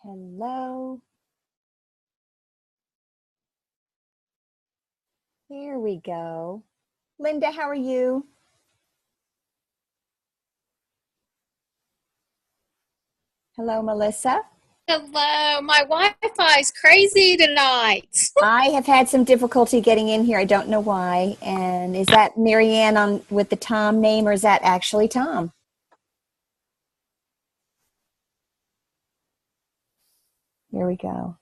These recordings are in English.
Hello. Here we go. Linda, how are you? Hello, Melissa. Hello, my Wi-Fi is crazy tonight. I have had some difficulty getting in here. I don't know why. And is that Marianne on with the Tom name, or is that actually Tom? Here we go.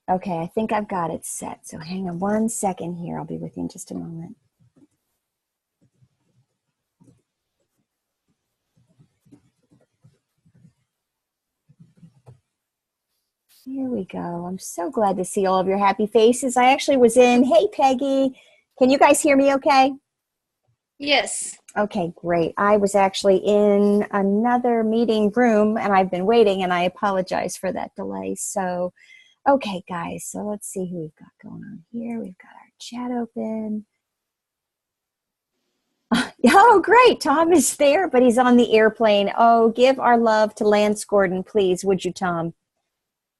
Okay, I think I've got it set. So hang on one second here. I'll be with you in just a moment. Here we go. I'm so glad to see all of your happy faces. I actually was in. Hey, Peggy. Can you guys hear me okay? Yes. Okay, great. I was actually in another meeting room and I've been waiting, and I apologize for that delay. So, okay, guys, so let's see who we've got going on here. We've got our chat open. Oh, great. Tom is there, but he's on the airplane. Oh, give our love to Lance Gordon, please, would you, Tom?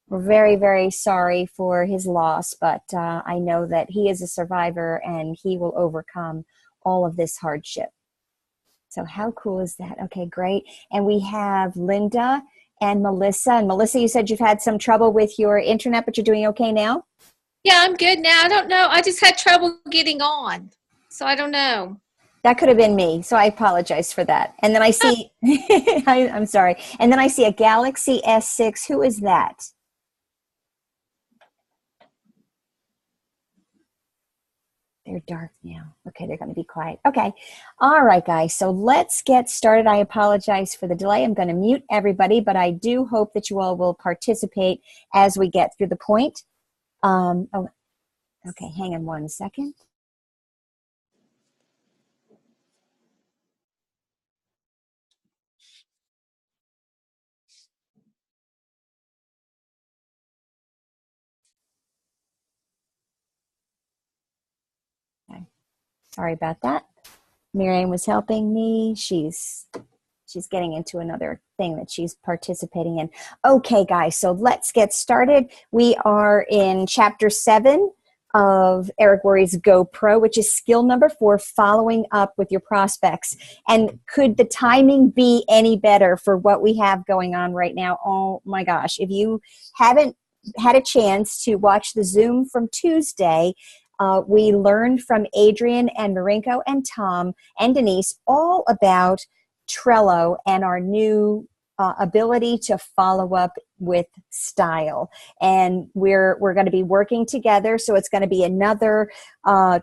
We're very, very sorry for his loss, but I know that he is a survivor and he will overcome all of this hardship. So how cool is that? Okay, great. And we have Linda and Melissa. And Melissa, you said you've had some trouble with your internet, but you're doing okay now? Yeah, I'm good now. I don't know. I just had trouble getting on. So I don't know. That could have been me. So I apologize for that. And then I see, I'm sorry. And then I see a Galaxy S6. Who is that? They're dark now. Okay, they're going to be quiet. Okay. All right, guys. So let's get started. I apologize for the delay. I'm going to mute everybody, but I do hope that you all will participate as we get through the point. Oh, okay. Hang on one second. Okay. Sorry about that. Miriam was helping me. She's getting into another thing that she's participating in. Okay, guys, so let's get started. We are in chapter 7 of Eric Worre's Go Pro, which is skill number 4, following up with your prospects. And could the timing be any better for what we have going on right now? Oh my gosh, if you haven't had a chance to watch the Zoom from Tuesday, we learned from Adrian and Marinko and Tom and Denise all about Trello and our new ability to follow up with style. And we're going to be working together. So it's going to be another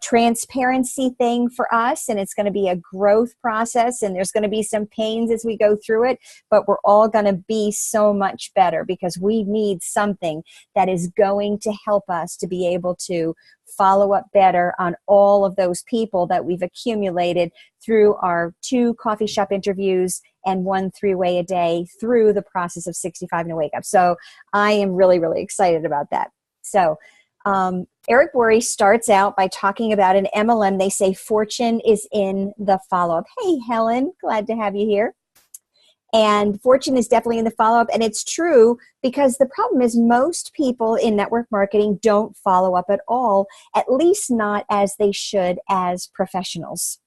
transparency thing for us. And it's going to be a growth process. And there's going to be some pains as we go through it. But we're all going to be so much better because we need something that is going to help us to be able to follow up better on all of those people that we've accumulated through our 2 coffee shop interviews and 1 3-way a day through the process of 65 and a wake up. So I am really, really excited about that. So Eric Worre starts out by talking about an MLM. They say fortune is in the follow-up. Hey, Helen, glad to have you here. And fortune is definitely in the follow-up. And it's true because the problem is most people in network marketing don't follow up at all, at least not as they should as professionals.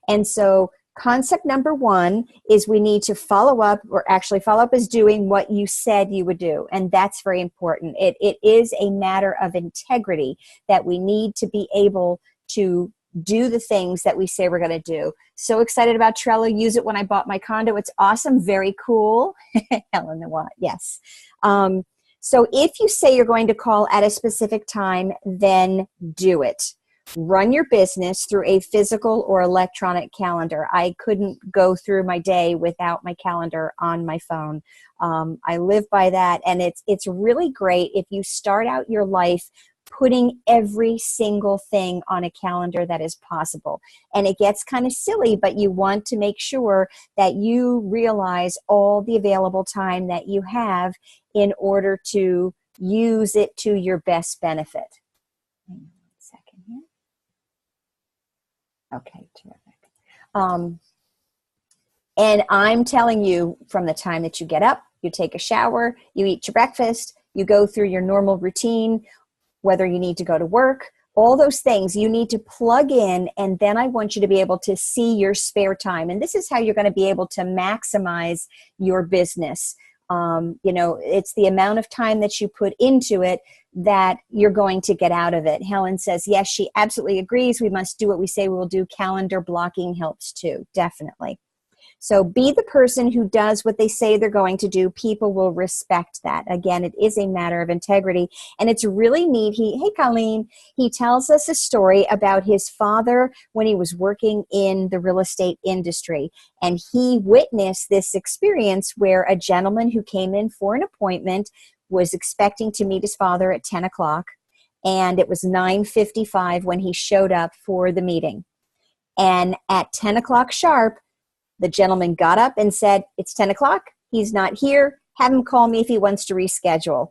And so concept number 1 is we need to follow up, or actually follow up is doing what you said you would do. And that's very important. It is a matter of integrity that we need to be able to do the things that we say we're going to do. So excited about Trello. Use it when I bought my condo. It's awesome. Very cool. Helen, the what? Yes. So if you say you're going to call at a specific time, then do it. Run your business through a physical or electronic calendar. I couldn't go through my day without my calendar on my phone. I live by that, and it's really great if you start out your life putting every single thing on a calendar that is possible. And it gets kind of silly, but you want to make sure that you realize all the available time that you have in order to use it to your best benefit. Hang on one second here. Okay, terrific. And I'm telling you, from the time that you get up you take a shower, you eat your breakfast, you go through your normal routine, whether you need to go to work, all those things you need to plug in. And then I want you to be able to see your spare time. And this is how you're going to be able to maximize your business. It's the amount of time that you put into it that you're going to get out of it. Helen says, yes, she absolutely agrees. We must do what we say we will do. Calendar blocking helps too. Definitely. So be the person who does what they say they're going to do. People will respect that. Again, it is a matter of integrity. And it's really neat. Hey, Colleen, he tells us a story about his father when he was working in the real estate industry. And he witnessed this experience where a gentleman who came in for an appointment was expecting to meet his father at 10 o'clock. And it was 9:55 when he showed up for the meeting. And at 10 o'clock sharp, the gentleman got up and said, it's 10 o'clock. He's not here. Have him call me if he wants to reschedule.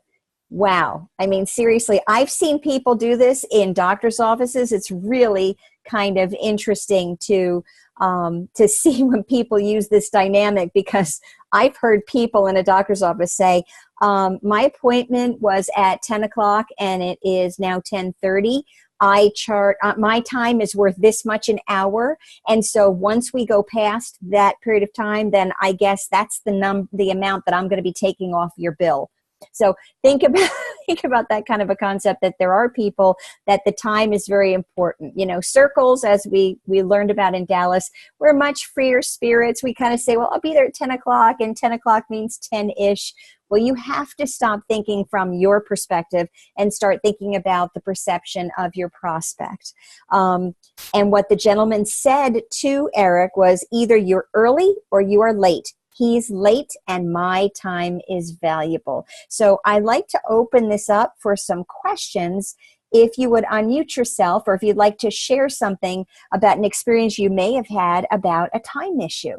Wow. I mean, seriously, I've seen people do this in doctor's offices. It's really kind of interesting to see when people use this dynamic, because I've heard people in a doctor's office say, my appointment was at 10 o'clock and it is now 10:30. I chart, my time is worth this much an hour. And so once we go past that period of time, then I guess that's the amount that I'm going to be taking off your bill. So think about that kind of a concept, that there are people that the time is very important. Circles, as we learned about in Dallas, we're much freer spirits. We kind of say, well, I'll be there at 10 o'clock, and 10 o'clock means 10-ish. Well, you have to stop thinking from your perspective and start thinking about the perception of your prospect. And what the gentleman said to Eric was, either you're early or you are late. He's late and my time is valuable. So I like to open this up for some questions. If you would unmute yourself, or if you'd like to share something about an experience you may have had about a time issue.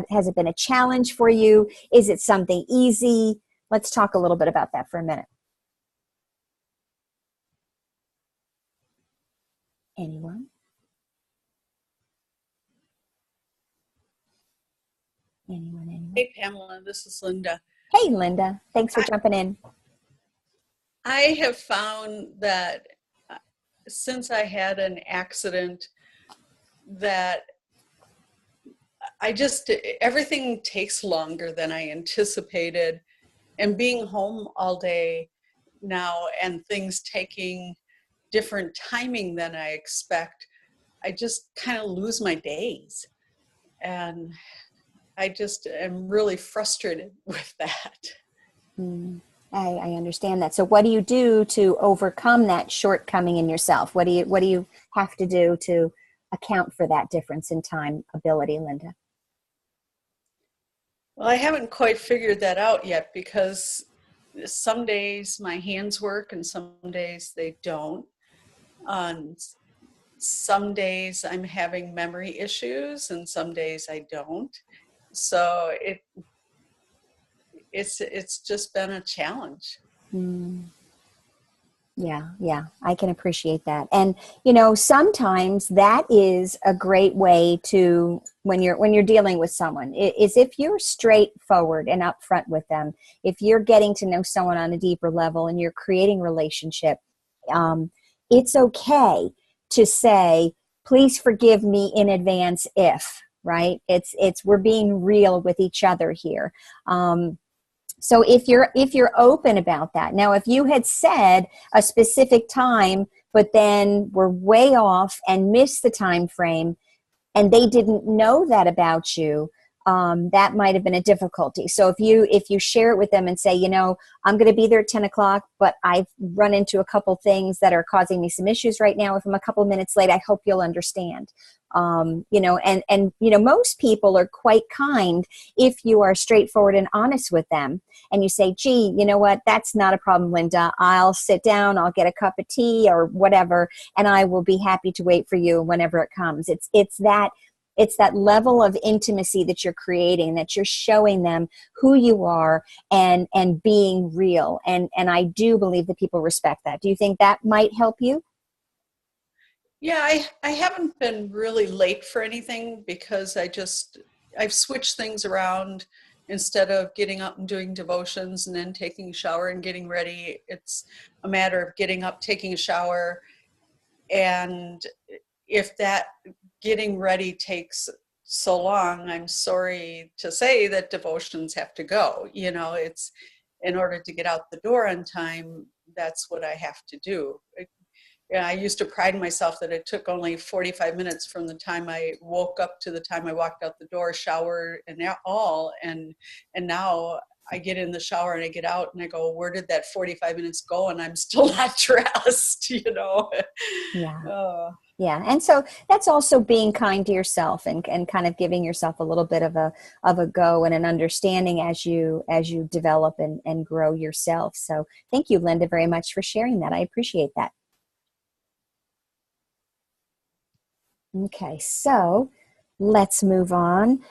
Has it been a challenge for you? Is it something easy? Let's talk a little bit about that for a minute. Anyone? Anyone? Hey, Pamela, this is Linda. Hey, Linda. Thanks for jumping in. I have found that since I had an accident, that everything takes longer than I anticipated. And being home all day now and things taking different timing than I expect, I just kind of lose my days. And I just am really frustrated with that. I understand that. So what do you do to overcome that shortcoming in yourself? What do you have to do to account for that difference in time ability, Linda? Well, I haven't quite figured that out yet, because some days my hands work and some days they don't. On some days I'm having memory issues and some days I don't. So it's just been a challenge. Yeah, I can appreciate that. And sometimes that is a great way to, when you're dealing with someone, is if you're straightforward and upfront with them, if you're getting to know someone on a deeper level and you're creating relationship, it's okay to say, please forgive me in advance if, right? It's we're being real with each other here. So if you're open about that. Now, if you had said a specific time, but then were way off and missed the time frame, and they didn't know that about you, that might have been a difficulty. So if you share it with them and say, I'm going to be there at 10 o'clock, but I've run into a couple things that are causing me some issues right now. If I'm a couple minutes late, I hope you'll understand. Most people are quite kind if you are straightforward and honest with them. And you say, gee, you know what? That's not a problem, Linda. I'll sit down, I'll get a cup of tea or whatever, and I will be happy to wait for you whenever it comes. It's that level of intimacy that you're creating, that you're showing them who you are and being real. And I do believe that people respect that. Do you think that might help you? Yeah, I haven't been really late for anything because I've switched things around instead of getting up and doing devotions and then taking a shower and getting ready, it's a matter of getting up, taking a shower. And if that getting ready takes so long, I'm sorry to say that devotions have to go. It's in order to get out the door on time, that's what I have to do. Yeah, I used to pride myself that it took only 45 minutes from the time I woke up to the time I walked out the door, shower and all. And now I get in the shower and I get out and I go, where did that 45 minutes go? And I'm still not dressed, Yeah. Uh, Yeah. And so that's also being kind to yourself and kind of giving yourself a little bit of a go and an understanding as you develop and grow yourself. So thank you, Linda, very much for sharing that. I appreciate that. Okay, so let's move on.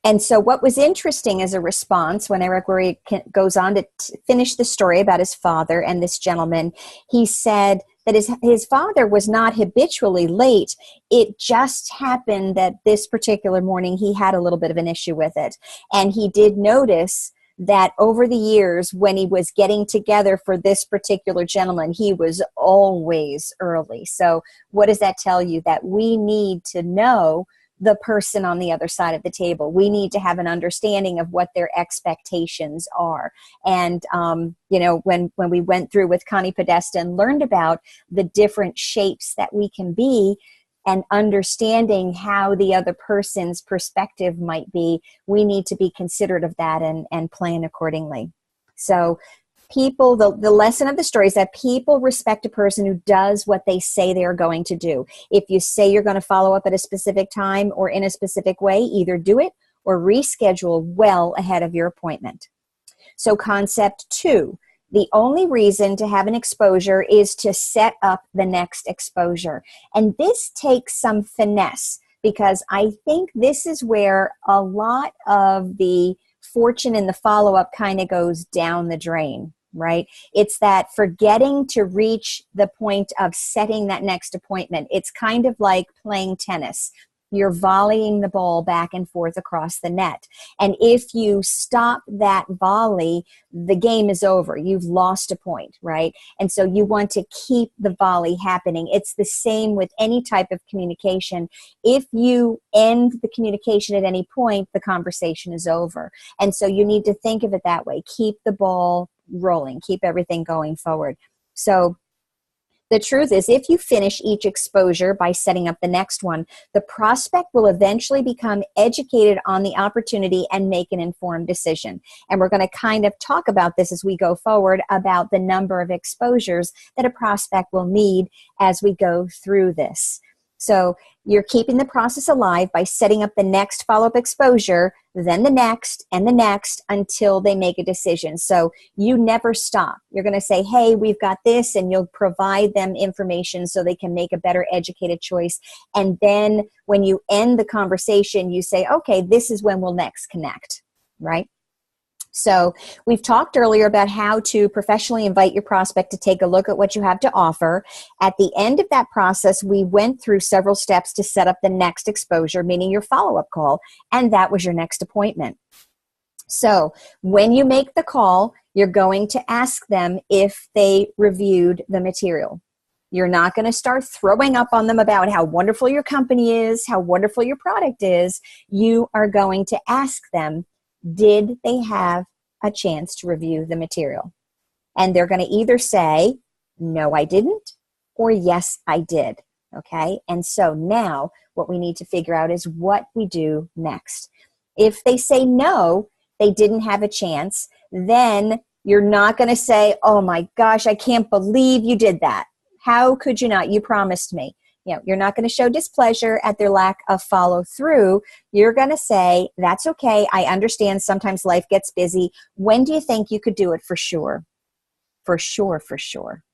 And so what was interesting as a response when Eric Worre goes on to finish the story about his father and this gentleman, he said that his father was not habitually late. It just happened that this particular morning he had a little bit of an issue with it. And he did notice that over the years when he was getting together for this particular gentleman, he was always early. So what does that tell you? That we need to know the person on the other side of the table. We need to have an understanding of what their expectations are. And, when we went through with Connie Podesta and learned about the different shapes that we can be and understanding how the other person's perspective might be, we need to be considerate of that and plan accordingly. So people, the lesson of the story is that people respect a person who does what they say they are going to do. If you say you're going to follow up at a specific time or in a specific way, either do it or reschedule well ahead of your appointment. So concept 2, the only reason to have an exposure is to set up the next exposure. And this takes some finesse because I think this is where a lot of the fortune in the follow-up kind of goes down the drain, right? It's that forgetting to reach the point of setting that next appointment. It's kind of like playing tennis. You're volleying the ball back and forth across the net. And if you stop that volley, the game is over. You've lost a point, right? And so you want to keep the volley happening. It's the same with any type of communication. If you end the communication at any point, the conversation is over. And so you need to think of it that way. Keep the ball rolling. Keep everything going forward. So the truth is, if you finish each exposure by setting up the next one, the prospect will eventually become educated on the opportunity and make an informed decision. And we're going to kind of talk about this as we go forward about the number of exposures that a prospect will need as we go through this. So you're keeping the process alive by setting up the next follow-up exposure, then the next and the next until they make a decision. So you never stop. You're going to say, hey, we've got this, and you'll provide them information so they can make a better educated choice. And then when you end the conversation, you say, okay, this is when we'll next connect, right? So we've talked earlier about how to professionally invite your prospect to take a look at what you have to offer. At the end of that process, we went through several steps to set up the next exposure, meaning your follow-up call, and that was your next appointment. So when you make the call, you're going to ask them if they reviewed the material. You're not going to start throwing up on them about how wonderful your company is, how wonderful your product is. You are going to ask them, did they have a chance to review the material? And they're going to either say, no, I didn't, or yes, I did. Okay. And so now what we need to figure out is what we do next. If they say no, they didn't have a chance, then you're not going to say, oh my gosh, I can't believe you did that. How could you not? You promised me. You're not going to show displeasure at their lack of follow through. You're going to say, that's okay. I understand sometimes life gets busy. When do you think you could do it for sure? For sure,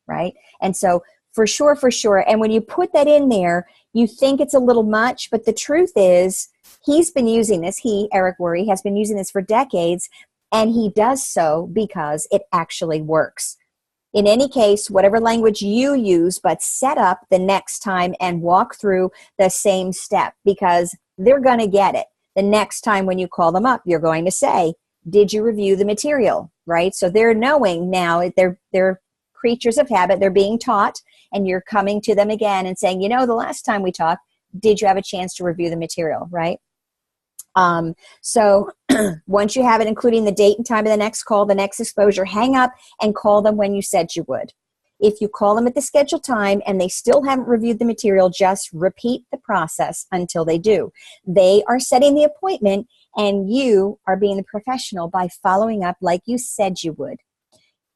right? And so for sure. And when you put that in there, you think it's a little much, but the truth is he's been using this. Eric Worre, has been using this for decades, and he does so because it actually works. In any case, whatever language you use, but set up the next time and walk through the same step because they're going to get it. The next time when you call them up, you're going to say, did you review the material, right? So they're knowing now, they're creatures of habit, they're being taught, and you're coming to them again and saying, the last time we talked, did you have a chance to review the material, right? So once you have it, including the date and time of the next call, the next exposure, hang up and call them when you said you would. If you call them at the scheduled time and they still haven't reviewed the material, just repeat the process until they do. They are setting the appointment, and you are being the professional by following up like you said you would.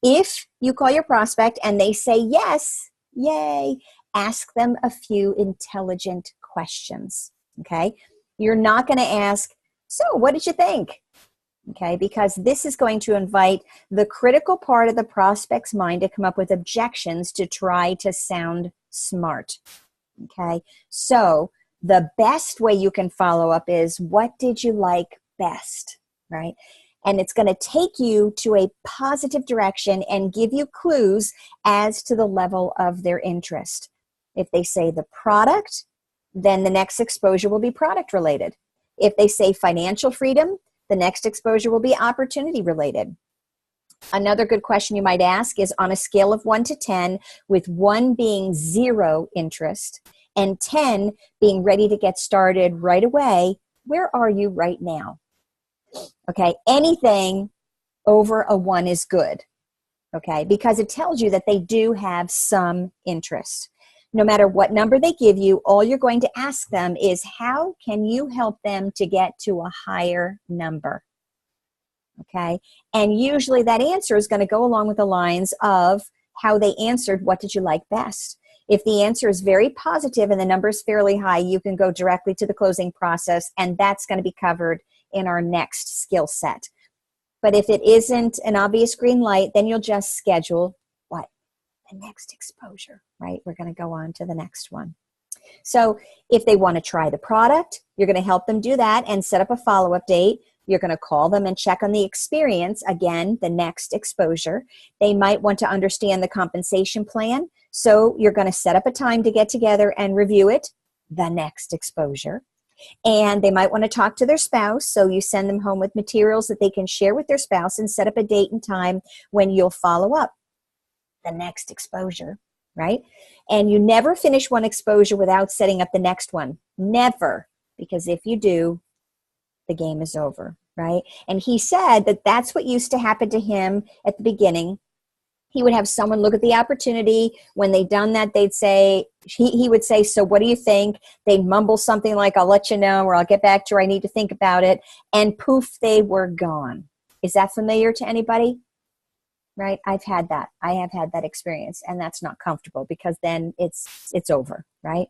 If you call your prospect and they say yes, yay, ask them a few intelligent questions, okay? You're not going to ask, so what did you think? Okay, because this is going to invite the critical part of the prospect's mind to come up with objections to try to sound smart. Okay, so the best way you can follow up is, what did you like best, right? And it's going to take you to a positive direction and give you clues as to the level of their interest. If they say the product, then the next exposure will be product related. If they say financial freedom, the next exposure will be opportunity related. Another good question you might ask is, on a scale of 1 to 10, with 1 being zero interest and 10 being ready to get started right away, where are you right now? Okay, anything over a 1 is good, okay, because it tells you that they do have some interest. No matter what number they give you, all you're going to ask them is, how can you help them to get to a higher number? Okay. And usually that answer is going to go along with the lines of how they answered, what did you like best? If the answer is very positive and the number is fairly high, you can go directly to the closing process, and that's going to be covered in our next skill set. But if it isn't an obvious green light, then you'll just schedule what? The next exposure, right? We're going to go on to the next one. So if they want to try the product, you're going to help them do that and set up a follow-up date. You're going to call them and check on the experience, again, the next exposure. They might want to understand the compensation plan, so you're going to set up a time to get together and review it, the next exposure. And they might want to talk to their spouse, so you send them home with materials that they can share with their spouse and set up a date and time when you'll follow up, the next exposure, right? And you never finish one exposure without setting up the next one. Never. Because if you do, the game is over, right? And he said that that's what used to happen to him at the beginning. He would have someone look at the opportunity. When they'd done that, they'd say, he would say, so what do you think? They'd mumble something like, I'll let you know, or I'll get back to you, or I need to think about it. And poof, they were gone. Is that familiar to anybody? Right? I've had that. I have had that experience, and that's not comfortable, because then it's over, right?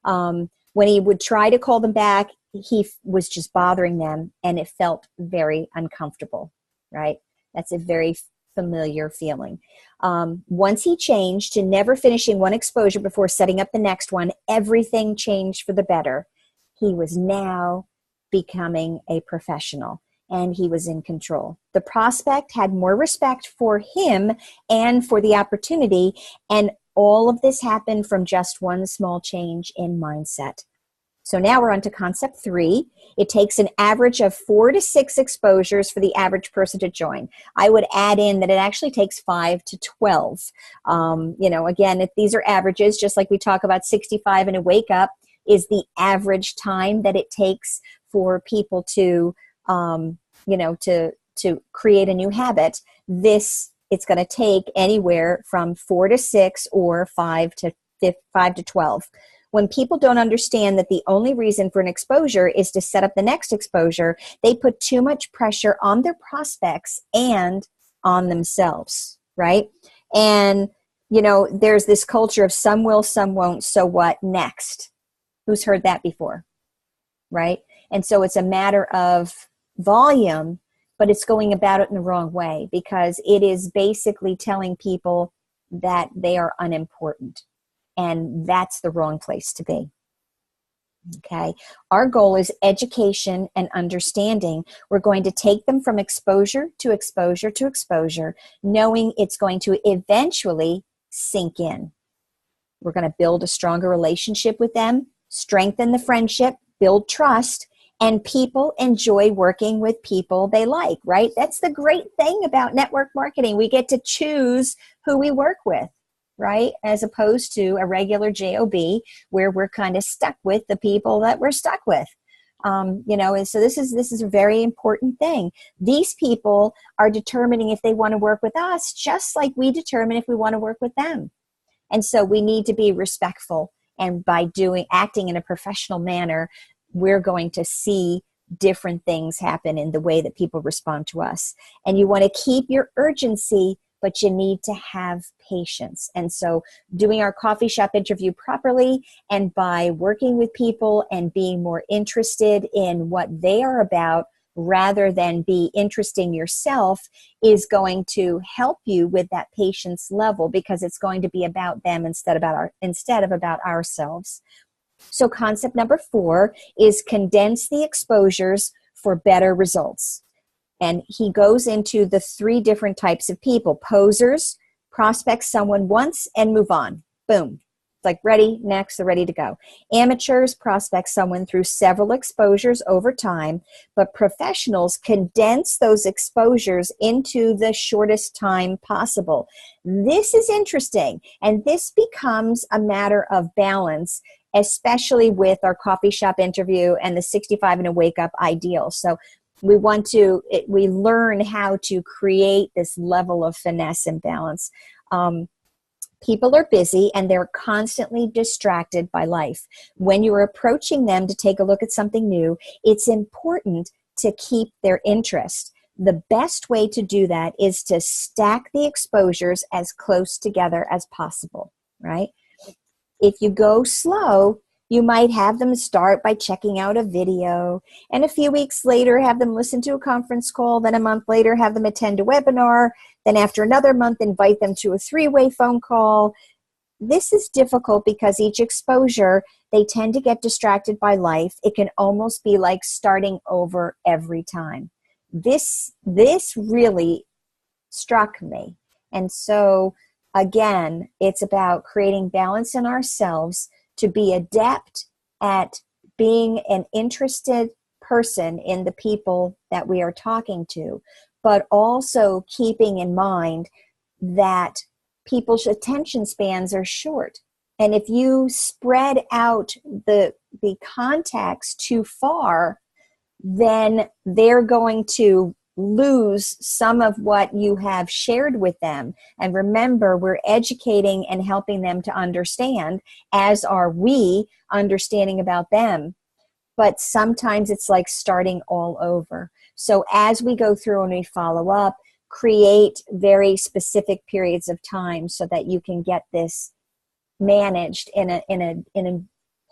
When he would try to call them back, he was just bothering them, and it felt very uncomfortable, right? That's a very familiar feeling. Once he changed to never finishing one exposure before setting up the next one, everything changed for the better. He was now becoming a professional, and he was in control. The prospect had more respect for him and for the opportunity, and all of this happened from just one small change in mindset. So now we're on to concept 3. It takes an average of 4 to 6 exposures for the average person to join. I would add in that it actually takes 5 to 12. Again, if these are averages, just like we talk about 65 and a wake up is the average time that it takes for people to create a new habit. It's going to take anywhere from 4 to 6 or 5 to 12. When people don't understand that the only reason for an exposure is to set up the next exposure, they put too much pressure on their prospects and on themselves, right? And, there's this culture of some will, some won't, so what next? Who's heard that before, right? And so it's a matter of volume, but it's going about it in the wrong way, because it is basically telling people that they are unimportant. And that's the wrong place to be. Okay. Our goal is education and understanding. We're going to take them from exposure to exposure to exposure, knowing it's going to eventually sink in. We're going to build a stronger relationship with them, strengthen the friendship, build trust, And people enjoy working with people they like, right? That's the great thing about network marketing. We get to choose who we work with, right? As opposed to a regular job where we're kind of stuck with the people that we're stuck with. And so this is a very important thing. These people are determining if they want to work with us, just like we determine if we want to work with them. And so we need to be respectful. And by acting in a professional manner, we're going to see different things happen in the way that people respond to us. And you want to keep your urgency, but you need to have patience. And so doing our coffee shop interview properly, and by working with people and being more interested in what they are about rather than be interesting yourself, is going to help you with that patience level, because it's going to be about them instead of about ourselves. So concept number 4 is condense the exposures for better results. And he goes into the 3 different types of people: posers, prospect someone once and move on. Boom. It's like ready, next, they're ready to go. Amateurs prospect someone through several exposures over time, but professionals condense those exposures into the shortest time possible. This is interesting, and this becomes a matter of balance, especially with our coffee shop interview and the 65 and a wake up ideal. So we learn how to create this level of finesse and balance. People are busy and they're constantly distracted by life. When you're approaching them to take a look at something new, it's important to keep their interest. The best way to do that is to stack the exposures as close together as possible, right? If you go slow, you might have them start by checking out a video, and a few weeks later have them listen to a conference call, then a month later have them attend a webinar, then after another month invite them to a 3-way phone call. This is difficult because each exposure, they tend to get distracted by life. It can almost be like starting over every time. This really struck me. And so again, it's about creating balance in ourselves to be adept at being an interested person in the people that we are talking to, but also keeping in mind that people's attention spans are short. And if you spread out the contacts too far, then they're going to lose some of what you have shared with them. And remember, we're educating and helping them to understand, as are we understanding about them. But sometimes it's like starting all over. So as we go through and we follow up, create very specific periods of time so that you can get this managed in a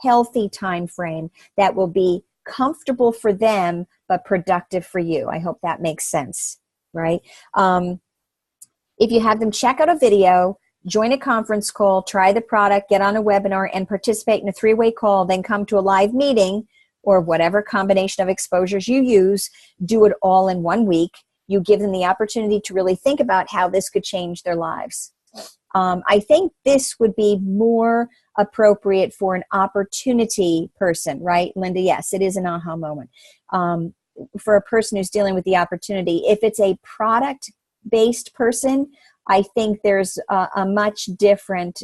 healthy time frame that will be comfortable for them but productive for you. I hope that makes sense, right? If you have them check out a video, join a conference call, try the product, get on a webinar, and participate in a 3-way call, then come to a live meeting or whatever combination of exposures you use, do it all in 1 week. You give them the opportunity to really think about how this could change their lives. I think this would be more appropriate for an opportunity person, right, Linda? Yes, it is an aha moment. For a person who's dealing with the opportunity. If it's a product-based person, I think there's a much different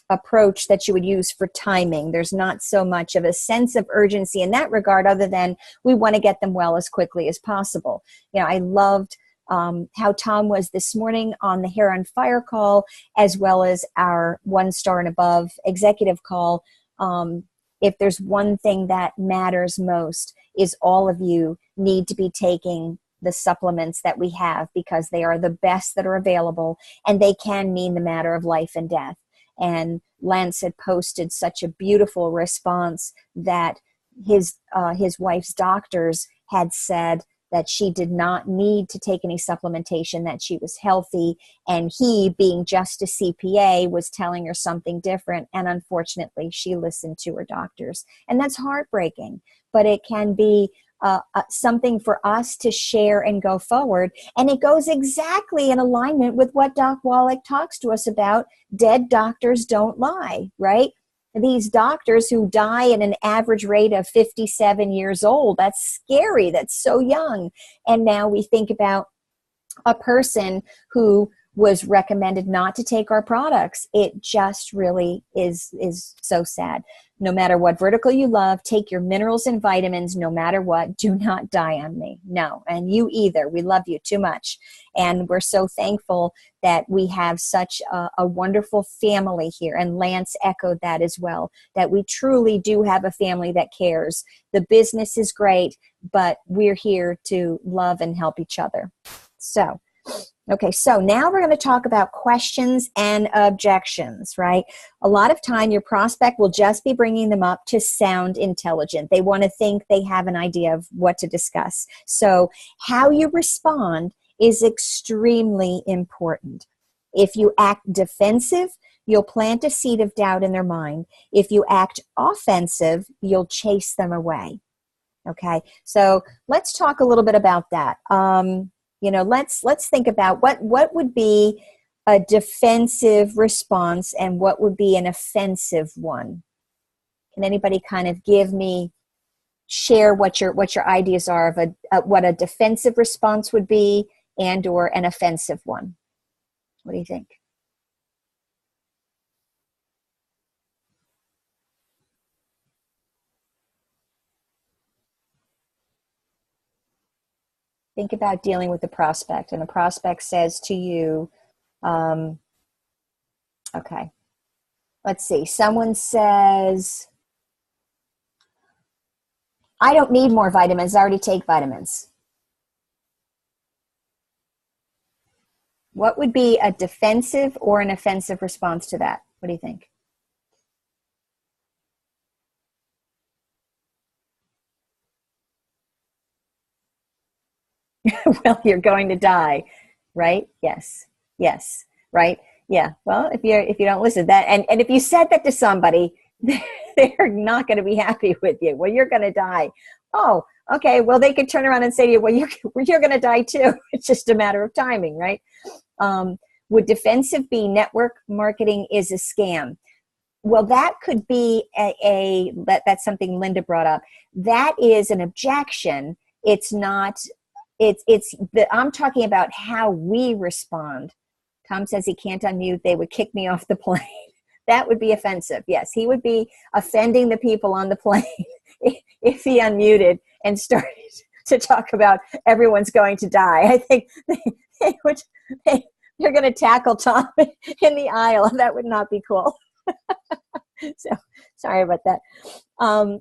approach that you would use for timing. There's not so much of a sense of urgency in that regard, other than we want to get them well as quickly as possible. I loved how Tom was this morning on the Hair on Fire call, as well as our 1-star and above executive call. If there's one thing that matters most, is all of you need to be taking the supplements that we have, because they are the best that are available, and they can mean the matter of life and death. And Lance had posted such a beautiful response that his wife's doctors had said that she did not need to take any supplementation, that she was healthy, and he, being just a CPA, was telling her something different, and unfortunately she listened to her doctors. And that's heartbreaking, but it can be something for us to share and go forward. And it goes exactly in alignment with what Doc Wallach talks to us about. Dead doctors don't lie, right? these doctors who die at an average rate of 57 years old. That's scary. That's so young. And now we think about a person who was recommended not to take our products. It just really is so sad. No matter what vertical you love, take your minerals and vitamins no matter what. Do not die on me. No, and you either. We love you too much. And we're so thankful that we have such a wonderful family here. And Lance echoed that as well, that we truly do have a family that cares. The business is great, but we're here to love and help each other. So, okay, so now we're going to talk about questions and objections, right? A lot of time your prospect will just be bringing them up to sound intelligent. They want to think they have an idea of what to discuss. So how you respond is extremely important. If you act defensive, you'll plant a seed of doubt in their mind. If you act offensive, you'll chase them away. Okay, so let's talk a little bit about that. Let's think about what would be a defensive response and what would be an offensive one. Can anybody kind of share what your ideas are of what a defensive response would be and or an offensive one? What do you think? Think about dealing with the prospect, and the prospect says to you, okay, let's see. Someone says, I don't need more vitamins. I already take vitamins. What would be a defensive or an offensive response to that? What do you think? Well, you're going to die, right? Yes, right? Yeah. Well, if you don't listen, that and if you said that to somebody, they're not going to be happy with you. Well, you're going to die. Oh, okay. Well, they could turn around and say to you, well, you're going to die too. It's just a matter of timing, right? Would defensive be network marketing is a scam? Well, that could be that's something Linda brought up. That is an objection. It's not. I'm talking about how we respond. Tom says he can't unmute. They would kick me off the plane. That would be offensive. Yes, he would be offending the people on the plane if he unmuted and started to talk about everyone's going to die. I think they're going to tackle Tom in the aisle. That would not be cool. So sorry about that.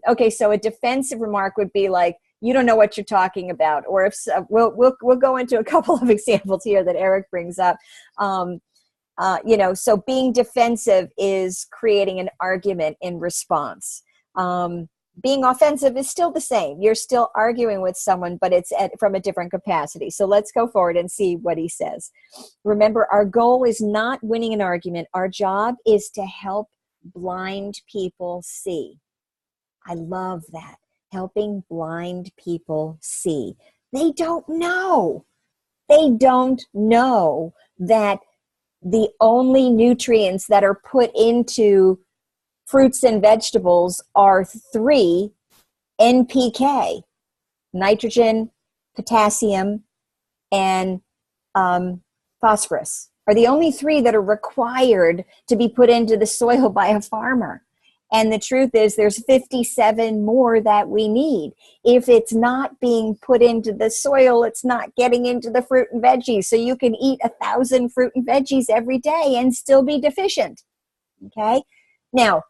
Okay, so a defensive remark would be like, you don't know what you're talking about. Or if we'll go into a couple of examples here that Eric brings up. So being defensive is creating an argument in response. Being offensive is still the same. You're still arguing with someone, but it's from a different capacity. So let's go forward and see what he says. Remember, our goal is not winning an argument. Our job is to help blind people see. I love that. Helping blind people see. They don't know. They don't know that the only nutrients that are put into fruits and vegetables are 3 NPK, nitrogen, potassium, and phosphorus, are the only 3 that are required to be put into the soil by a farmer. And the truth is there's 57 more that we need. If it's not being put into the soil, it's not getting into the fruit and veggies. So you can eat 1,000 fruit and veggies every day and still be deficient. Okay? Now,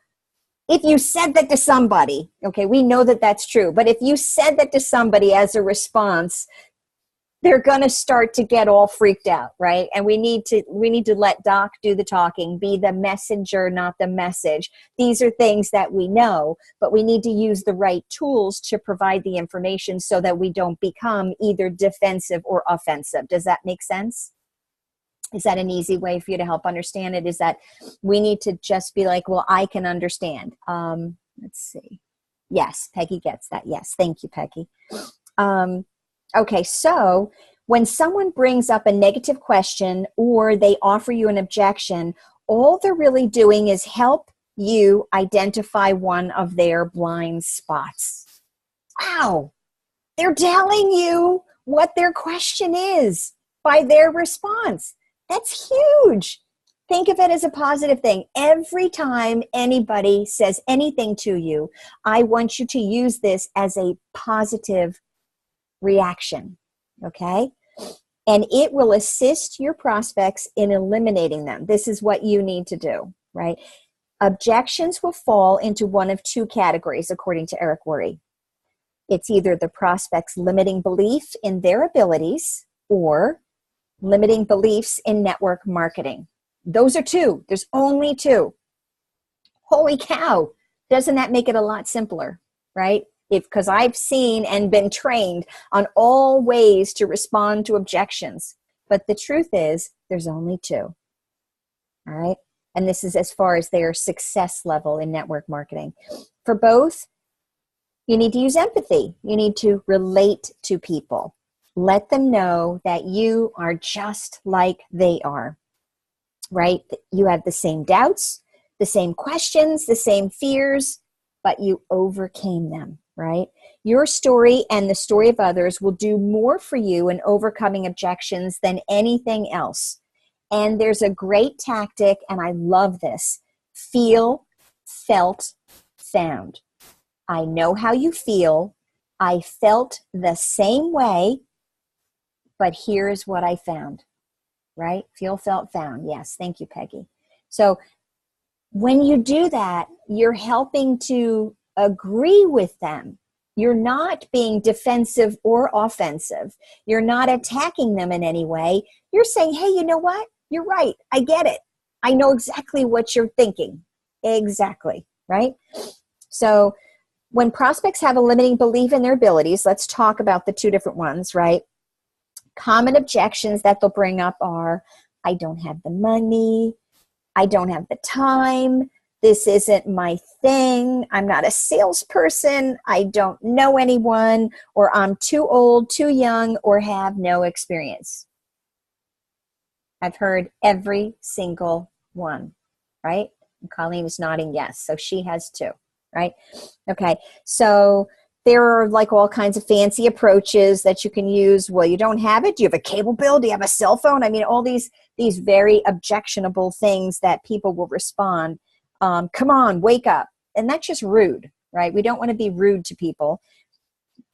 if you said that to somebody, okay, we know that that's true. But if you said that to somebody as a response, they're going to start to get all freaked out, right? And we need to let Doc do the talking, be the messenger, not the message. These are things that we know, but we need to use the right tools to provide the information so that we don't become either defensive or offensive. Does that make sense? Is that an easy way for you to help understand it? Is that we need to just be like, well, I can understand. Let's see. Yes, Peggy gets that. Yes, thank you, Peggy. Okay, so when someone brings up a negative question or they offer you an objection, all they're really doing is help you identify one of their blind spots. Wow. They're telling you what their question is by their response. That's huge. Think of it as a positive thing. Every time anybody says anything to you, I want you to use this as a positive reaction, okay? And it will assist your prospects in eliminating them. This is what you need to do, right? Objections will fall into one of two categories, according to Eric Worre. It's either the prospect's limiting belief in their abilities or limiting beliefs in network marketing. Those are two. There's only two. Holy cow. Doesn't that make it a lot simpler, right? Because I've seen and been trained on all ways to respond to objections. But the truth is, there's only two. All right? And this is as far as their success level in network marketing. For both, you need to use empathy. You need to relate to people. Let them know that you are just like they are, right? You have the same doubts, the same questions, the same fears, but you overcame them, right? Your story and the story of others will do more for you in overcoming objections than anything else. And there's a great tactic, and I love this. Feel, felt, found. I know how you feel. I felt the same way, but here is what I found, right? Feel, felt, found. Yes, thank you, Peggy. So when you do that, you're helping to agree with them. You're not being defensive or offensive. You're not attacking them in any way. You're saying, hey, you know what? You're right. I get it. I know exactly what you're thinking. Exactly, right? So when prospects have a limiting belief in their abilities, let's talk about the two different ones, right? Common objections that they'll bring up are, I don't have the money. I don't have the time. This isn't my thing. I'm not a salesperson. I don't know anyone, or I'm too old, too young, or have no experience. I've heard every single one, right? And Colleen is nodding yes. So she has two, right? Okay. So there are like all kinds of fancy approaches that you can use. Well, you don't have it. Do you have a cable bill? Do you have a cell phone? I mean, all these very objectionable things that people will respond. Come on, wake up. And that's just rude, right? We don't want to be rude to people.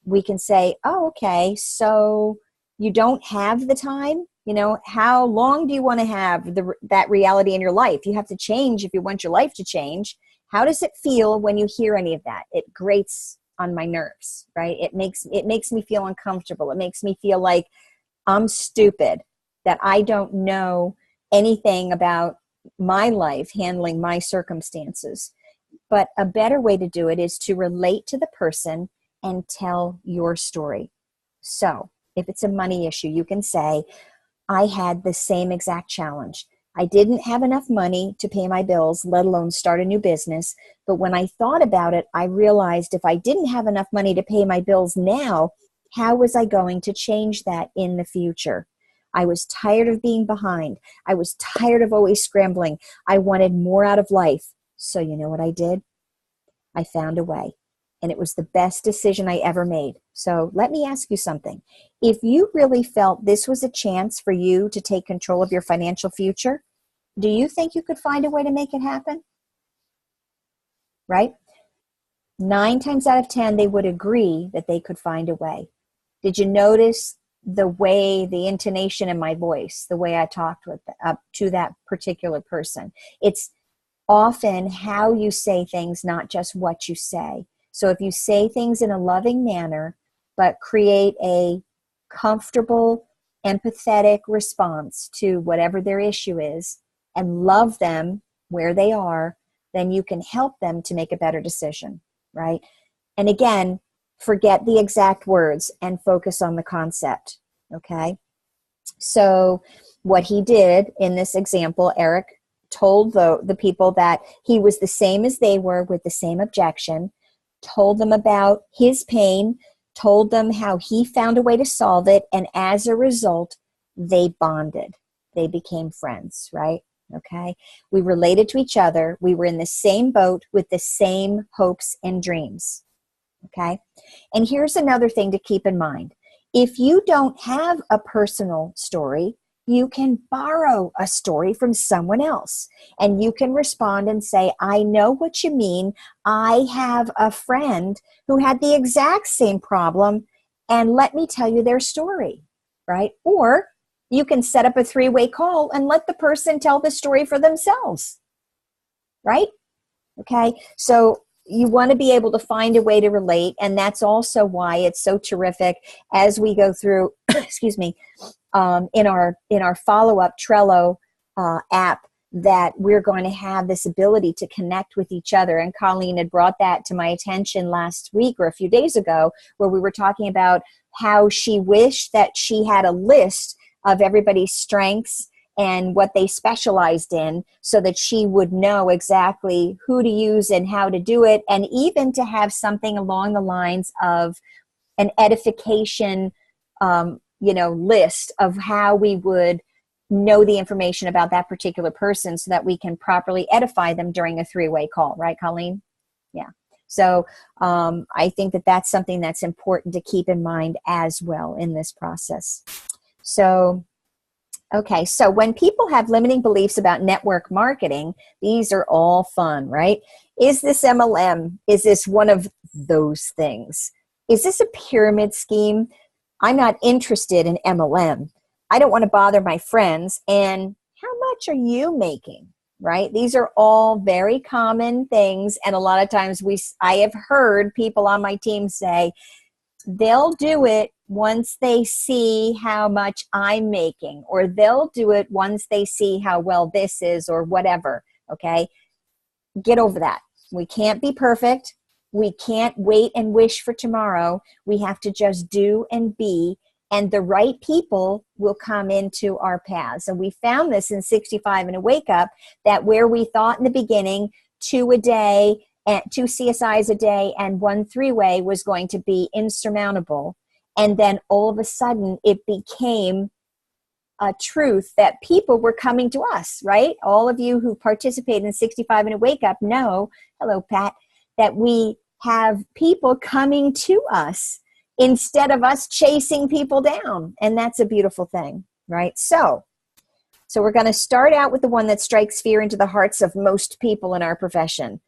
We can say, oh, okay, so you don't have the time? You know, how long do you want to have that reality in your life? You have to change if you want your life to change. How does it feel when you hear any of that? It grates on my nerves, right? It makes me feel uncomfortable. It makes me feel like I'm stupid, that I don't know anything about my life, handling my circumstances. But a better way to do it is to relate to the person and tell your story. So if it's a money issue, you can say, I had the same exact challenge. I didn't have enough money to pay my bills, let alone start a new business. But when I thought about it, I realized if I didn't have enough money to pay my bills now, how was I going to change that in the future? I was tired of being behind. I was tired of always scrambling. I wanted more out of life. So you know what I did? I found a way. And it was the best decision I ever made. So let me ask you something. If you really felt this was a chance for you to take control of your financial future, do you think you could find a way to make it happen? Right? 9 times out of 10, they would agree that they could find a way. Did you notice the way, the intonation in my voice, the way I talked to that particular person? It's often how you say things, not just what you say. So if you say things in a loving manner, but create a comfortable, empathetic response to whatever their issue is and love them where they are, then you can help them to make a better decision, right? And again, forget the exact words and focus on the concept, okay? So what he did in this example, Eric told the people that he was the same as they were with the same objection, told them about his pain, told them how he found a way to solve it, and as a result, they bonded. They became friends, right? Okay. We related to each other. We were in the same boat with the same hopes and dreams. Okay. And here's another thing to keep in mind. If you don't have a personal story, you can borrow a story from someone else and you can respond and say, I know what you mean. I have a friend who had the exact same problem, and let me tell you their story, right? Or you can set up a three-way call and let the person tell the story for themselves, right? Okay. So you want to be able to find a way to relate. And that's also why it's so terrific as we go through, excuse me, in our follow-up Trello app, that we're going to have this ability to connect with each other. And Colleen had brought that to my attention last week or a few days ago, where we were talking about how she wished that she had a list of everybody's strengths and what they specialized in, so that she would know exactly who to use and how to do it, and even to have something along the lines of an edification list of how we would know the information about that particular person so that we can properly edify them during a three-way call. Right, Colleen? Yeah. So I think that that's something that's important to keep in mind as well in this process. So, okay, so when people have limiting beliefs about network marketing, these are all fun, right? Is this MLM? Is this one of those things? Is this a pyramid scheme? I'm not interested in MLM. I don't want to bother my friends. And how much are you making? Right? These are all very common things. And a lot of times I have heard people on my team say, they'll do it once they see how much I'm making, or they'll do it once they see how well this is, or whatever. Okay. Get over that. We can't be perfect. We can't wait and wish for tomorrow. We have to just do and be, and the right people will come into our paths. And we found this in 65 and a Wake Up, that where we thought in the beginning 2 a day and 2 CSIs a day and 1 three-way was going to be insurmountable. And then all of a sudden it became a truth that people were coming to us, right? All of you who participate in 65 and a Wake Up know, hello, Pat, that we have people coming to us instead of us chasing people down. And that's a beautiful thing, right? So we're going to start out with the one that strikes fear into the hearts of most people in our profession.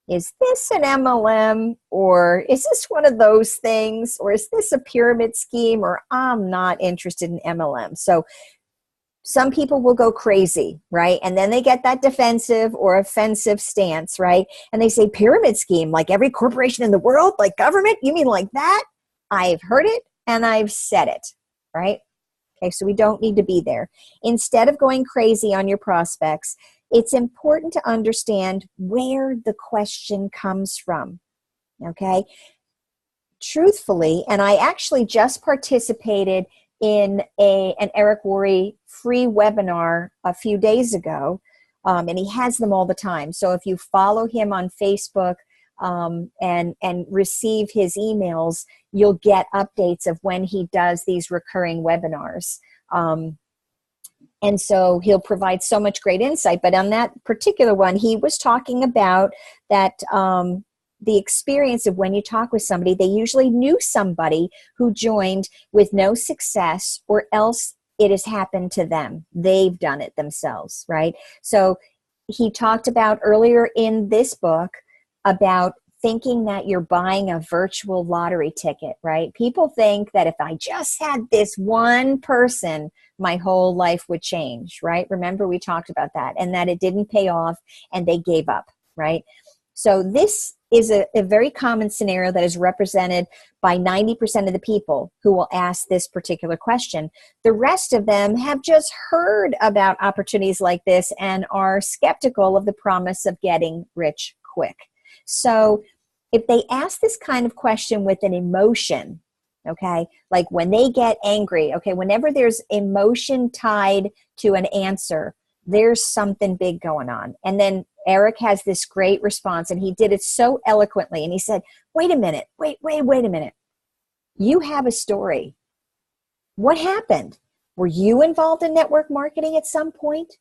Is this an MLM, or is this one of those things, or is this a pyramid scheme, or I'm not interested in MLM? So some people will go crazy, right? And then they get that defensive or offensive stance, right? And they say, pyramid scheme, like every corporation in the world, like government? You mean like that? I've heard it and I've said it, right? Okay, so we don't need to be there. Instead of going crazy on your prospects, it's important to understand where the question comes from, okay? Truthfully, and I actually just participated in an Eric Worre free webinar a few days ago, and he has them all the time. So if you follow him on Facebook and receive his emails, you'll get updates of when he does these recurring webinars. And so he'll provide so much great insight. But on that particular one, he was talking about that the experience of when you talk with somebody, they usually knew somebody who joined with no success, or else it has happened to them. They've done it themselves, right? So he talked about earlier in this book about thinking that you're buying a virtual lottery ticket, right? People think that if I just had this one person, my whole life would change, right? Remember, we talked about that, and that it didn't pay off and they gave up, right? So this is a very common scenario that is represented by 90% of the people who will ask this particular question. The rest of them have just heard about opportunities like this and are skeptical of the promise of getting rich quick. So if they ask this kind of question with an emotion, okay, like when they get angry, okay, whenever there's emotion tied to an answer, there's something big going on. And then Eric has this great response, and he did it so eloquently. And he said, wait a minute, wait a minute. You have a story. What happened? Were you involved in network marketing at some point?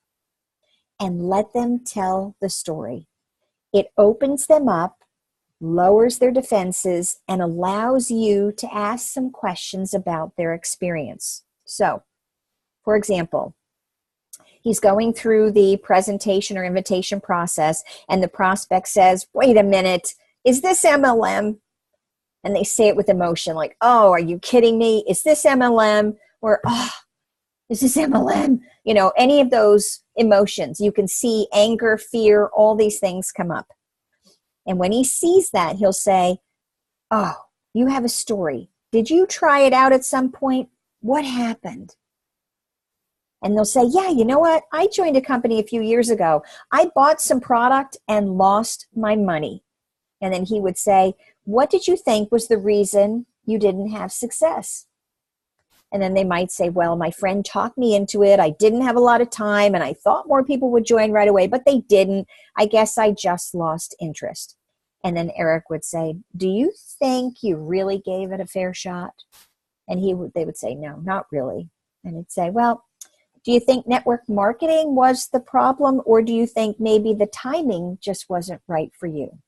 and let them tell the story. It opens them up, lowers their defenses, and allows you to ask some questions about their experience. So, for example, he's going through the presentation or invitation process, and the prospect says, wait a minute, is this MLM? And they say it with emotion, like, oh, are you kidding me? Is this MLM? Or, oh, is this MLM? You know, any of those emotions. You can see anger, fear, all these things come up. And when he sees that, he'll say, oh, you have a story. Did you try it out at some point? What happened? And they'll say, yeah, you know what? I joined a company a few years ago. I bought some product and lost my money. And then he would say, what did you think was the reason you didn't have success? And then they might say, well, my friend talked me into it. I didn't have a lot of time and I thought more people would join right away, but they didn't. I guess I just lost interest. And then Eric would say, do you think you really gave it a fair shot? And they would say, no, not really. And he'd say, well, do you think network marketing was the problem, or do you think maybe the timing just wasn't right for you?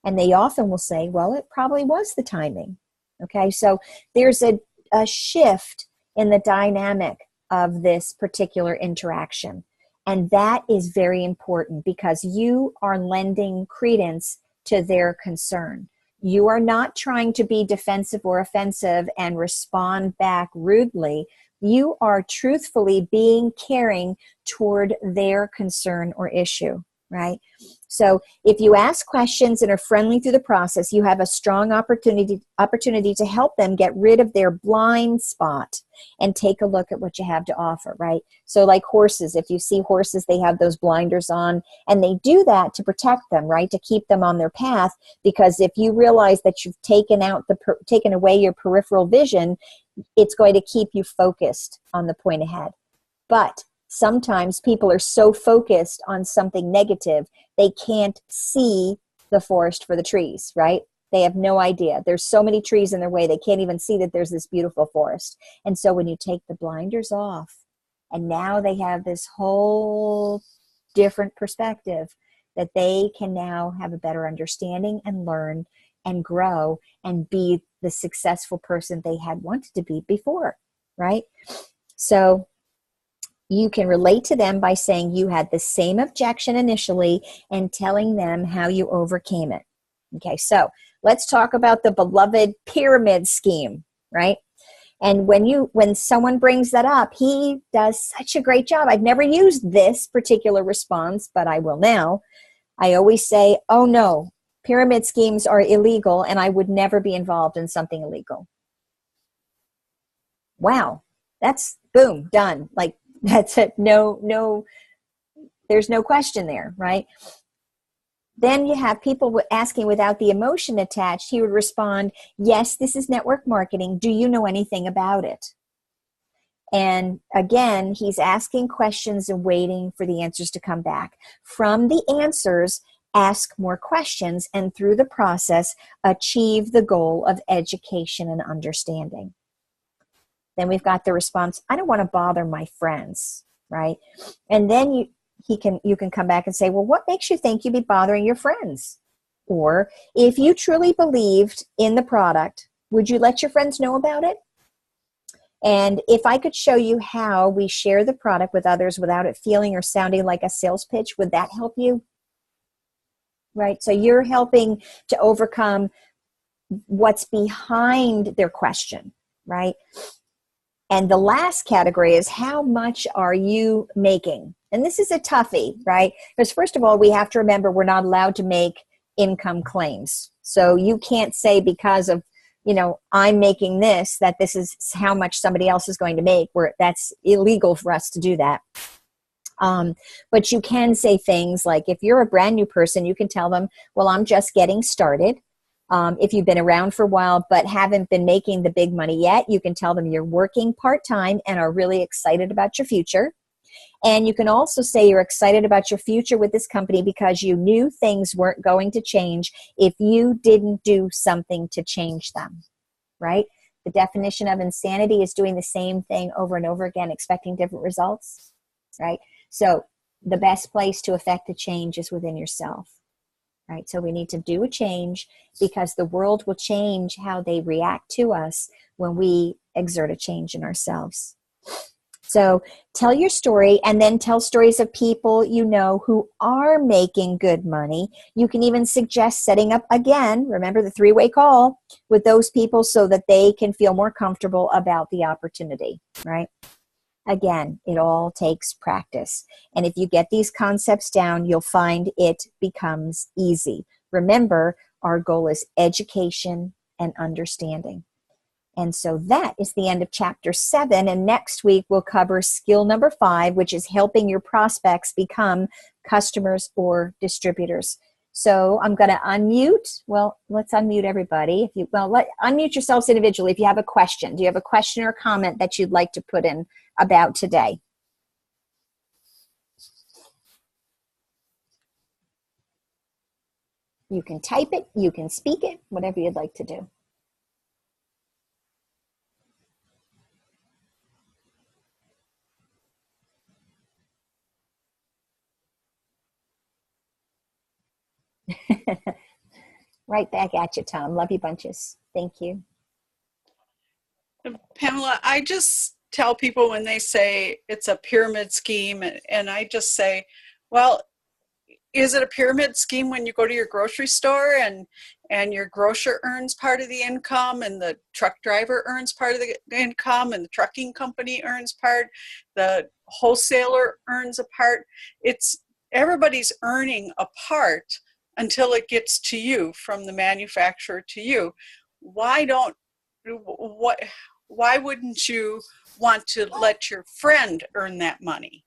And they often will say, well, it probably was the timing. Okay, so there's a shift in the dynamic of this particular interaction. And that is very important because you are lending credence to their concern. You are not trying to be defensive or offensive and respond back rudely. You are truthfully being caring toward their concern or issue, right? So if you ask questions and are friendly through the process, you have a strong opportunity to help them get rid of their blind spot and take a look at what you have to offer, right? So like horses, if you see horses, they have those blinders on, and they do that to protect them, right? To keep them on their path, because if you realize that you've taken away your peripheral vision, it's going to keep you focused on the point ahead. But sometimes people are so focused on something negative, they can't see the forest for the trees, right? They have no idea. There's so many trees in their way, they can't even see that there's this beautiful forest. And so when you take the blinders off, and now they have this whole different perspective, that they can now have a better understanding and learn and grow and be the successful person they had wanted to be before, right? So you can relate to them by saying you had the same objection initially and telling them how you overcame it. Okay, so let's talk about the beloved pyramid scheme, right? And when someone brings that up, he does such a great job. I've never used this particular response, but I will now. I always say, oh no, pyramid schemes are illegal and I would never be involved in something illegal. Wow, that's boom, done. Like, that's it. No, there's no question there, right? Then you have people asking without the emotion attached. He would respond, yes, this is network marketing. Do you know anything about it? And again, he's asking questions and waiting for the answers to come back. From the answers, ask more questions, and through the process, achieve the goal of education and understanding. Then we've got the response, I don't want to bother my friends, right? And then you can come back and say, well, what makes you think you'd be bothering your friends? Or if you truly believed in the product, would you let your friends know about it? And if I could show you how we share the product with others without it feeling or sounding like a sales pitch, would that help you? Right? So you're helping to overcome what's behind their question, right? And the last category is, how much are you making? And this is a toughie, right? Because first of all, we have to remember we're not allowed to make income claims. So you can't say because of, I'm making this, that this is how much somebody else is going to make. That's illegal for us to do that. But you can say things like, if you're a brand new person, you can tell them, well, I'm just getting started. If you've been around for a while but haven't been making the big money yet, you can tell them you're working part-time and are really excited about your future. And you can also say you're excited about your future with this company because you knew things weren't going to change if you didn't do something to change them, right? The definition of insanity is doing the same thing over and over again, expecting different results, right? So the best place to affect the change is within yourself, right? So we need to do a change, because the world will change how they react to us when we exert a change in ourselves. So tell your story, and then tell stories of people you know who are making good money. You can even suggest setting up, again, remember the 3-way call with those people, so that they can feel more comfortable about the opportunity, right? Again, it all takes practice. And if you get these concepts down, you'll find it becomes easy. Remember, our goal is education and understanding. And so that is the end of chapter 7. And next week, we'll cover skill number 5, which is helping your prospects become customers or distributors. So I'm going to unmute. Well, let's unmute everybody. Unmute yourselves individually if you have a question. Do you have a question or comment that you'd like to put in about today? You can type it, you can speak it, whatever you'd like to do. Right back at you, Tom. Love you bunches. Thank you. Pamela, I just tell people when they say it's a pyramid scheme, and I just say, well, is it a pyramid scheme when you go to your grocery store and your grocer earns part of the income, and the truck driver earns part of the income, and the trucking company earns part, the wholesaler earns a part? It's everybody's earning a part until it gets to you, from the manufacturer to you. Why wouldn't you want to let your friend earn that money?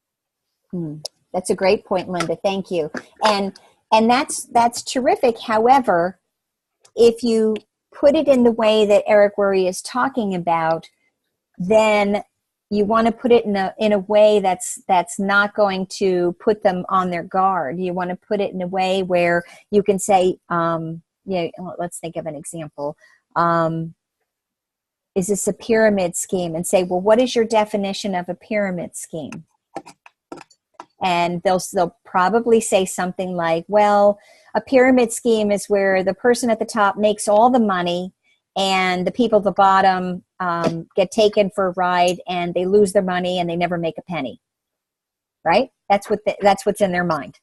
That's a great point, Linda. Thank you. And that's terrific. However, if you put it in the way that Eric Worre is talking about, then you want to put it in a way that's not going to put them on their guard. You want to put it in a way where you can say, let's think of an example. Is this a pyramid scheme? And say, well, what is your definition of a pyramid scheme? And they'll probably say something like, well, a pyramid scheme is where the person at the top makes all the money, and the people at the bottom get taken for a ride, and they lose their money, and they never make a penny. Right? That's what's in their mind.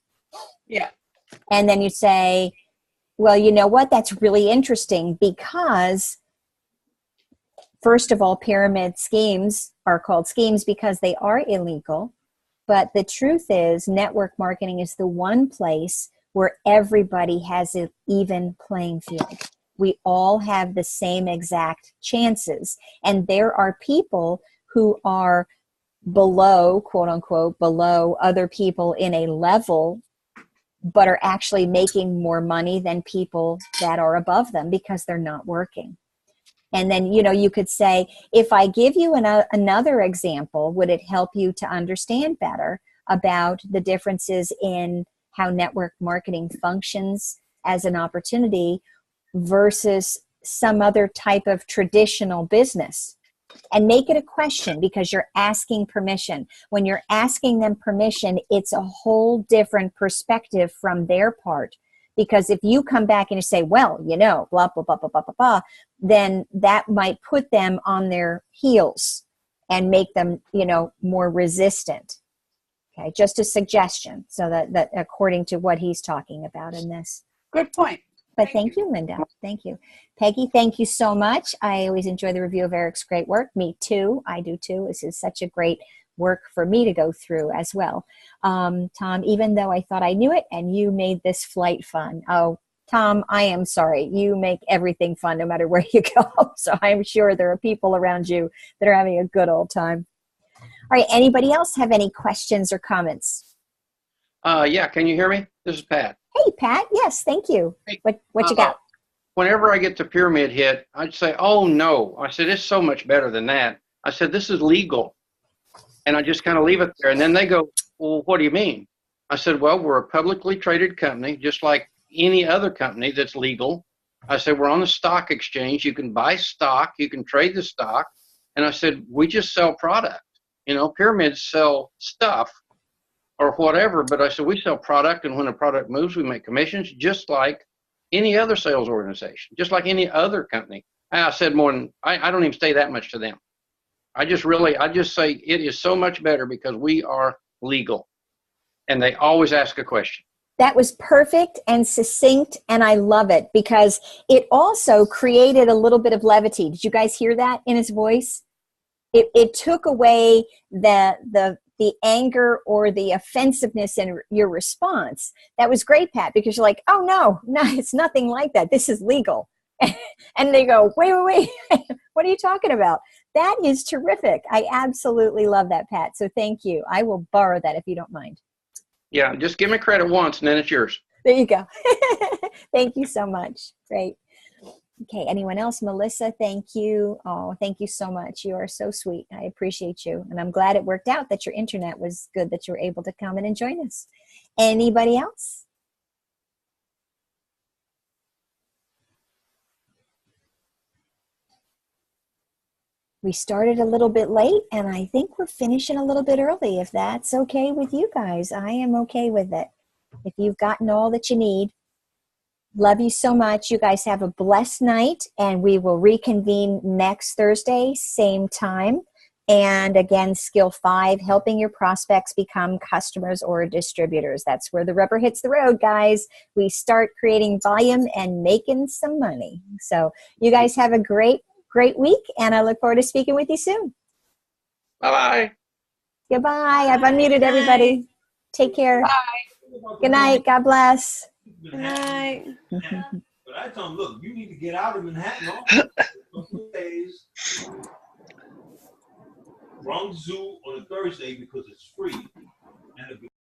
Yeah. And then you say, well, you know what? That's really interesting, because first of all, pyramid schemes are called schemes because they are illegal. But the truth is, network marketing is the one place where everybody has an even playing field. We all have the same exact chances. And there are people who are below, quote unquote, below other people in a level, but are actually making more money than people that are above them because they're not working. And then, you could say, if I give you another example, would it help you to understand better about the differences in how network marketing functions as an opportunity versus some other type of traditional business? And make it a question, because you're asking permission. When you're asking them permission, it's a whole different perspective from their part. Because if you come back and you say, well, blah, blah, blah, blah, blah, blah, blah, then that might put them on their heels and make them, more resistant. Okay, just a suggestion, so that according to what he's talking about in this. Good point. But thank you, Linda. Thank you. Peggy, thank you so much. I always enjoy the review of Eric's great work. Me too. I do too. This is such a great work for me to go through as well. Tom, even though I thought I knew it, and you made this flight fun. Oh, Tom, I am sorry. You make everything fun no matter where you go. So I'm sure there are people around you that are having a good old time. All right. Anybody else have any questions or comments? Yeah. Can you hear me? This is Pat. Hey, Pat. Yes. Thank you. What you got? Whenever I get the pyramid hit, I'd say, oh, no. I said, it's so much better than that. I said, this is legal. And I just kind of leave it there. And then they go, well, what do you mean? I said, well, we're a publicly traded company, just like any other company that's legal. I said, we're on the stock exchange. You can buy stock. You can trade the stock. And I said, we just sell product. Pyramids sell stuff. or whatever. But I said, we sell product, and when a product moves, we make commissions just like any other sales organization, just like any other company. I said more than, I don't even say that much to them. I just say it is so much better because we are legal. And they always ask a question. That was perfect and succinct, and I love it because it also created a little bit of levity. Did you guys hear that in his voice? It took away the anger or the offensiveness in your response. That was great, Pat, because you're like, oh, no, it's nothing like that. This is legal. And they go, wait, what are you talking about? That is terrific. I absolutely love that, Pat. So thank you. I will borrow that if you don't mind. Yeah, just give me credit once and then it's yours. There you go. Thank you so much. Great. Okay, anyone else? Melissa, thank you. Oh, thank you so much. You are so sweet. I appreciate you. And I'm glad it worked out that your internet was good, that you were able to come in and join us. Anybody else? We started a little bit late, and I think we're finishing a little bit early. If that's okay with you guys, I am okay with it. If you've gotten all that you need, love you so much. You guys have a blessed night, and we will reconvene next Thursday, same time. And again, skill 5, helping your prospects become customers or distributors. That's where the rubber hits the road, guys. We start creating volume and making some money. So you guys have a great week, and I look forward to speaking with you soon. Bye-bye. Goodbye. I've unmuted everybody. Take care. Bye. Good night. God bless. Good night. But I told him, look, you need to get out of Manhattan for 2 days. Wrong zoo on a Thursday because it's free. And